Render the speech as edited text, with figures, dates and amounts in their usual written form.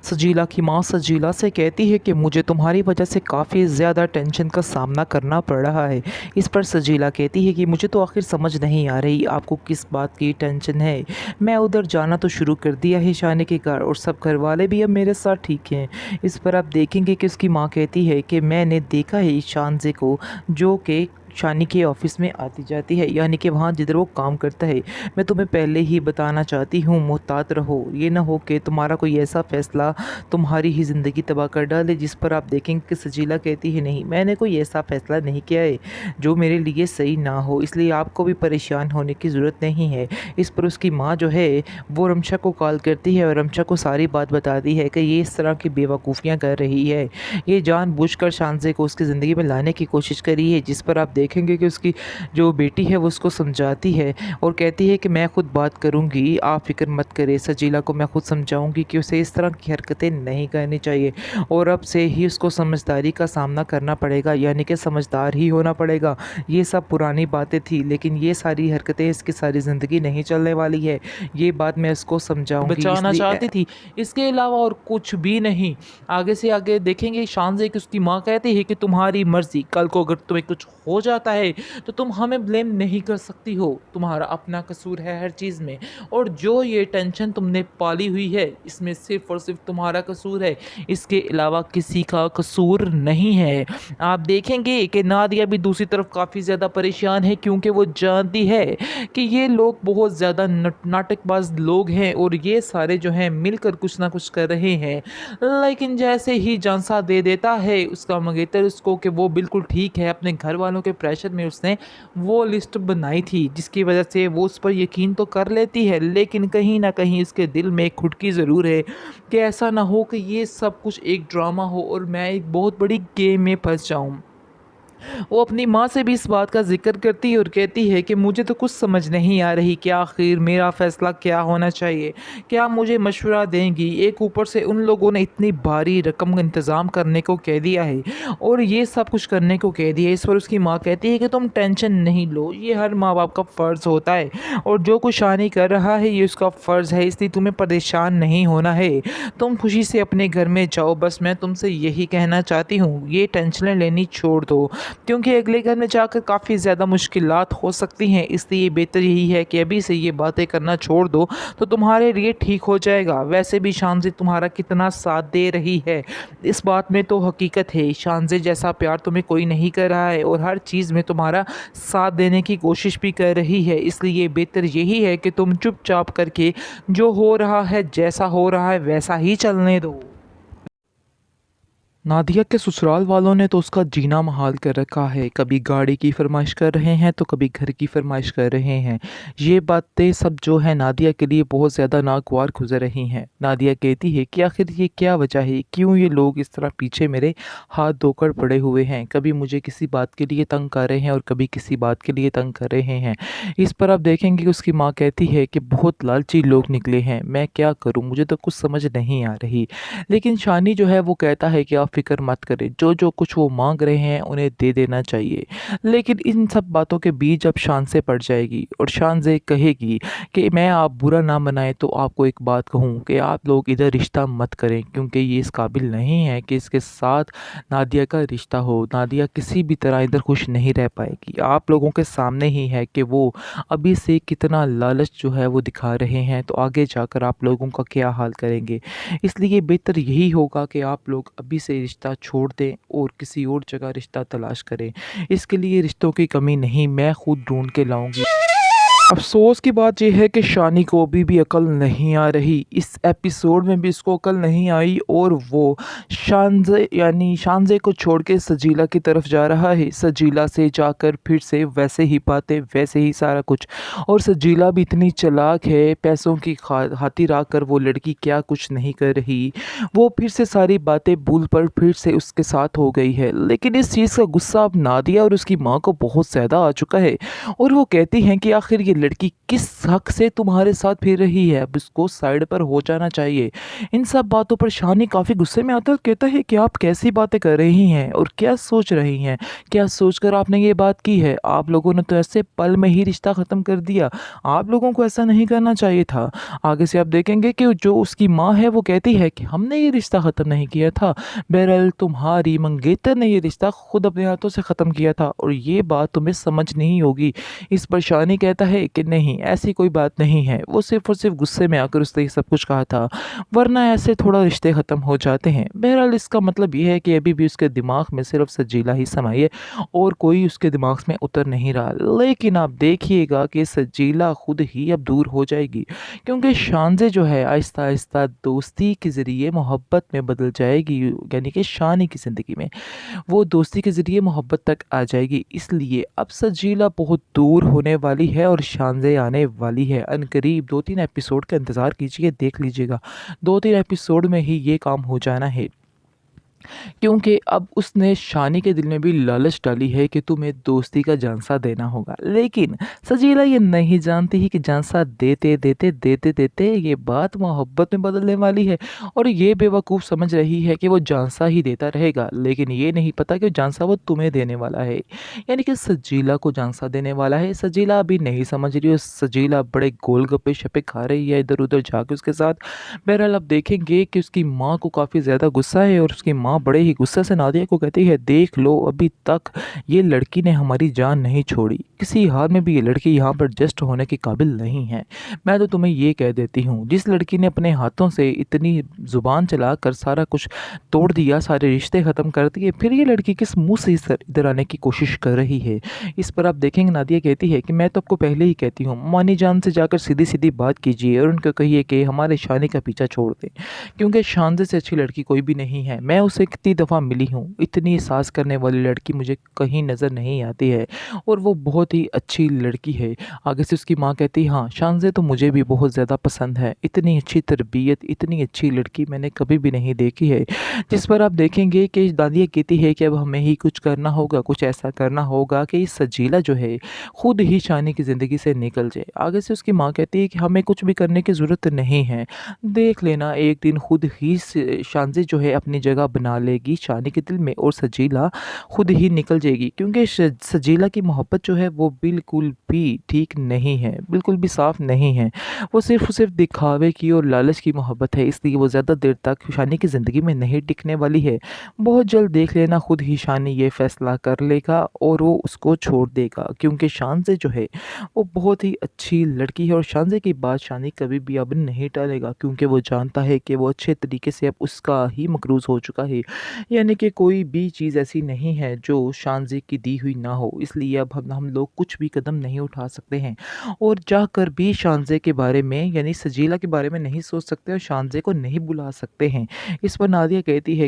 सजीला की मां सजीला से कहती है कि मुझे तुम्हारी वजह से काफ़ी ज़्यादा टेंशन का सामना करना पड़ रहा है। इस पर सजीला कहती है कि मुझे तो आखिर समझ नहीं आ रही आपको किस बात की टेंशन है। मैं उधर जाना तो शुरू कर दिया है शानी के घर और सब घर वाले भी अब मेरे साथ ठीक हैं। इस पर आप देखेंगे कि उसकी माँ कहती है कि मैंने देखा है इस शानज़े को, जो कि शानी के ऑफिस में आती जाती है, यानी कि वहाँ जिधर वो काम करता है। मैं तुम्हें पहले ही बताना चाहती हूँ, मुहतात रहो, ये ना हो कि तुम्हारा कोई ऐसा फ़ैसला तुम्हारी ही ज़िंदगी तबाह कर डाले। जिस पर आप देखेंगे कि सजीला कहती है नहीं, मैंने कोई ऐसा फ़ैसला नहीं किया है जो मेरे लिए सही ना हो, इसलिए आपको भी परेशान होने की ज़रूरत नहीं है। इस पर उसकी माँ जो है वो रमशा को कॉल करती है और रमशा को सारी बात बताती है कि ये इस तरह की बेवकूफ़ियाँ कर रही है, ये जानबूझकर शानज़े को उसकी ज़िंदगी में लाने की कोशिश करी है। जिस पर आप देखेंगे कि उसकी जो बेटी है वो उसको समझाती है और कहती है कि मैं खुद बात करूंगी, आप फ़िक्र मत करें। सजीला को मैं खुद समझाऊंगी कि उसे इस तरह की हरकतें नहीं करनी चाहिए और अब से ही उसको समझदारी का सामना करना पड़ेगा, यानी कि समझदार ही होना पड़ेगा। ये सब पुरानी बातें थी, लेकिन ये सारी हरकतें इसकी सारी ज़िंदगी नहीं चलने वाली है। ये बात मैं उसको समझाऊंगी, बचाना इसलिए चाहती थी, इसके अलावा और कुछ भी नहीं। आगे से आगे देखेंगे शानज़े की उसकी माँ कहती है कि तुम्हारी मर्ज़ी, कल को अगर तुम्हें कुछ हो जाता है तो तुम हमें ब्लेम नहीं कर सकती हो, तुम्हारा अपना कसूर है हर चीज़ में, और जो ये टेंशन तुमने पाली हुई है इसमें सिर्फ़ और सिर्फ तुम्हारा कसूर है, इसके अलावा किसी का कसूर नहीं है। आप देखेंगे कि नादिया भी दूसरी तरफ काफ़ी ज़्यादा परेशान है, क्योंकि वो जानती है कि ये लोग बहुत ज़्यादा नाटकबाज लोग हैं और ये सारे जो हैं मिलकर कुछ ना कुछ कर रहे हैं। लेकिन जैसे ही झांसा दे देता है उसका मंगेतर उसको कि वो बिल्कुल ठीक है, अपने घर वालों के प्रेशर में उसने वो लिस्ट बनाई थी, जिसकी वजह से वो उस पर यकीन तो कर लेती है, लेकिन कहीं ना कहीं इसके दिल में एक खुटकी ज़रूर है कि ऐसा ना हो कि ये सब कुछ एक ड्रामा हो और मैं एक बहुत बड़ी गेम में फंस जाऊँ। वो अपनी माँ से भी इस बात का ज़िक्र करती है और कहती है कि मुझे तो कुछ समझ नहीं आ रही कि आखिर मेरा फ़ैसला क्या होना चाहिए, क्या आप मुझे मशवरा देंगी। एक ऊपर से उन लोगों ने इतनी भारी रकम का इंतज़ाम करने को कह दिया है और ये सब कुछ करने को कह दिया है। इस पर उसकी माँ कहती है कि तुम टेंशन नहीं लो, ये हर माँ बाप का फ़र्ज़ होता है और जो कुछ शानी कर रहा है ये उसका फ़र्ज़ है, इसलिए तुम्हें परेशान नहीं होना है। तुम खुशी से अपने घर में जाओ, बस मैं तुमसे यही कहना चाहती हूँ, ये टेंशनें लेनी छोड़ दो, क्योंकि अगले घर में जाकर काफ़ी ज़्यादा मुश्किलात हो सकती हैं। इसलिए बेहतर यही है कि अभी से ये बातें करना छोड़ दो तो तुम्हारे लिए ठीक हो जाएगा। वैसे भी शानज़े तुम्हारा कितना साथ दे रही है, इस बात में तो हकीकत है, शानज़े जैसा प्यार तुम्हें कोई नहीं कर रहा है और हर चीज़ में तुम्हारा साथ देने की कोशिश भी कर रही है। इसलिए बेहतर यही है कि तुम चुपचाप करके जो हो रहा है, जैसा हो रहा है वैसा ही चलने दो। नादिया के ससुराल वालों ने तो उसका जीना महाल कर रखा है, कभी गाड़ी की फरमाइश कर रहे हैं तो कभी घर की फरमाइश कर रहे हैं। ये बातें सब जो है नादिया के लिए बहुत ज़्यादा नागवार गुजर रही हैं। नादिया कहती है कि आखिर ये क्या वजह है, क्यों ये लोग इस तरह पीछे मेरे हाथ धोकर पड़े हुए हैं, कभी मुझे किसी बात के लिए तंग कर रहे हैं और कभी किसी बात के लिए तंग कर रहे हैं। इस पर आप देखेंगे कि उसकी माँ कहती है कि बहुत लालची लोग निकले हैं, मैं क्या करूँ, मुझे तो कुछ समझ नहीं आ रही। लेकिन शानी जो है वो कहता है कि आप फ़िक्र मत करें, जो कुछ वो मांग रहे हैं उन्हें दे देना चाहिए। लेकिन इन सब बातों के बीच अब शान से पड़ जाएगी और शान से कहेगी कि मैं आप बुरा ना मनाएं तो आपको एक बात कहूँ कि आप लोग इधर रिश्ता मत करें, क्योंकि ये इस काबिल नहीं है कि इसके साथ नादिया का रिश्ता हो। नादिया किसी भी तरह इधर खुश नहीं रह पाएगी। आप लोगों के सामने ही है कि वो अभी से कितना लालच जो है वो दिखा रहे हैं, तो आगे जाकर आप लोगों का क्या हाल करेंगे। इसलिए बेहतर यही होगा कि आप लोग अभी से रिश्ता छोड़ दें और किसी और जगह रिश्ता तलाश करें। इसके लिए रिश्तों की कमी नहीं, मैं खुद ढूंढ के लाऊंगी। अफ़सोस की बात यह है कि शानी को अभी भी अकल नहीं आ रही। इस एपिसोड में भी इसको अकल नहीं आई और वो शानज़े को छोड़ के सजीला की तरफ जा रहा है। सजीला से जाकर फिर से वैसे ही बातें, वैसे ही सारा कुछ। और सजीला भी इतनी चालाक है, पैसों की खातिर आकर वो लड़की क्या कुछ नहीं कर रही, वो फिर से सारी बातें भूल पर फिर से उसके साथ हो गई है। लेकिन इस चीज़ का गुस्सा अब नादिया और उसकी माँ को बहुत ज़्यादा आ चुका है और वो कहती हैं कि आखिर ये लड़की किस हक से तुम्हारे साथ फिर रही है, अब इसको साइड पर हो जाना चाहिए। इन सब बातों पर शानी काफ़ी गुस्से में आता है और कहता है कि आप कैसी बातें कर रही हैं और क्या सोच रही हैं? क्या सोचकर आपने ये बात की है? आप लोगों ने तो ऐसे पल में ही रिश्ता ख़त्म कर दिया। आप लोगों को ऐसा नहीं करना चाहिए था। आगे से आप देखेंगे कि जो उसकी माँ है वो कहती है कि हमने ये रिश्ता ख़त्म नहीं किया था। बहरहाल तुम्हारी मंगेतर ने ये रिश्ता खुद अपने हाथों से ख़त्म किया था और ये बात तुम्हें समझ नहीं होगी। इस पर शानी कहता है कि नहीं, ऐसी कोई बात नहीं है। वो सिर्फ़ और सिर्फ़ गुस्से में आकर उसने ये सब कुछ कहा था, वरना ऐसे थोड़ा रिश्ते ख़त्म हो जाते हैं। बहरहाल इसका मतलब ये है कि अभी भी उसके दिमाग में सिर्फ़ सजीला ही समाई है और कोई उसके दिमाग में उतर नहीं रहा। लेकिन आप देखिएगा कि सजीला खुद ही अब दूर हो जाएगी, क्योंकि शानज़े जो है आहिस्ता-आहिस्ता दोस्ती के ज़रिए मोहब्बत में बदल जाएगी, यानी कि शानी की ज़िंदगी में वो दोस्ती के ज़रिए मोहब्बत तक आ जाएगी। इसलिए अब सजीला बहुत दूर होने वाली है और शानज़े आने वाली है। अनकरीब 2-3 एपिसोड का इंतज़ार कीजिए, देख लीजिएगा। 2-3 एपिसोड में ही ये काम हो जाना है। क्योंकि अब उसने शानी के दिल में भी लालच डाली है कि तुम्हें दोस्ती का झांसा देना होगा। लेकिन सजीला ये नहीं जानती है कि झांसा देते ये बात मोहब्बत में बदलने वाली है और ये बेवकूफ़ समझ रही है कि वो झांसा ही देता रहेगा। लेकिन ये नहीं पता कि झांसा वो तुम्हें देने वाला है, यानी कि सजीला को झांसा देने वाला है। सजीला अभी नहीं समझ रही है, सजीला बड़े गोलगप्पे-शप्पे खा रही है इधर-उधर जाके उसके साथ। बहरहाल अब देखेंगे कि उसकी माँ को काफ़ी ज़्यादा गुस्सा है और उसकी माँ बड़े ही गुस्से से नादिया को कहती है, देख लो अभी तक ये लड़की ने हमारी जान नहीं छोड़ी, किसी हाल में भी ये लड़की यहाँ पर एडजस्ट होने की काबिल नहीं है। मैं तो तुम्हें ये कह देती हूँ, जिस लड़की ने अपने हाथों से इतनी ज़ुबान चलाकर सारा कुछ तोड़ दिया, सारे रिश्ते ख़त्म कर दिए, फिर ये लड़की किस मुँह से इधर आने की कोशिश कर रही है। इस पर आप देखेंगे नादिया कहती है कि मैं तो आपको पहले ही कहती हूँ, मानी जान से जाकर सीधी-सीधी बात कीजिए और उनको कहिए कि हमारे शानी का पीछा छोड़ दें, क्योंकि शानज़े से अच्छी लड़की कोई भी नहीं है। मैं उससे कितनी दफ़ा मिली हूँ, इतनी सास करने वाली लड़की मुझे कहीं नज़र नहीं आती है और वो बहुत ही अच्छी लड़की है। आगे से उसकी माँ कहती है, हाँ, शानज़े तो मुझे भी बहुत ज़्यादा पसंद है। इतनी अच्छी तरबियत, इतनी अच्छी लड़की मैंने कभी भी नहीं देखी है। जिस पर आप देखेंगे कि दादिया कहती है कि अब हमें ही कुछ करना होगा, कुछ ऐसा करना होगा कि सजीला जो है खुद ही शानी की ज़िंदगी से निकल जाए। आगे से उसकी माँ कहती है कि हमें कुछ भी करने की ज़रूरत नहीं है। देख लेना एक दिन खुद ही शानज़े जो है अपनी जगह बना लेगी शानी के दिल में और सजीला खुद ही निकल जाएगी, क्योंकि सजीला की मोहब्बत जो है वो बिल्कुल भी ठीक नहीं है, बिल्कुल भी साफ़ नहीं है। वो सिर्फ़ दिखावे की और लालच की मोहब्बत है, इसलिए वो ज़्यादा देर तक शानी की ज़िंदगी में नहीं टिकने वाली है। बहुत जल्द देख लेना खुद ही शानी ये फ़ैसला कर लेगा और वो उसको छोड़ देगा, क्योंकि शानज़े जो है वो बहुत ही अच्छी लड़की है और शानज़े की बात शानी कभी भी अब नहीं टालेगा, क्योंकि वो जानता है कि वो अच्छे तरीके से अब उसका ही मकरूज़ हो चुका है। यानी कि कोई भी चीज़ ऐसी नहीं है जो शानज़े की दी हुई ना हो, इसलिए अब हम लोग कुछ भी कदम नहीं उठा सकते हैं और जाकर भी शानज़े के बारे में यानी सजीला के बारे में नहीं सोच सकते और शानज़े को नहीं बुला सकते हैं। इस पर नादिया कहती है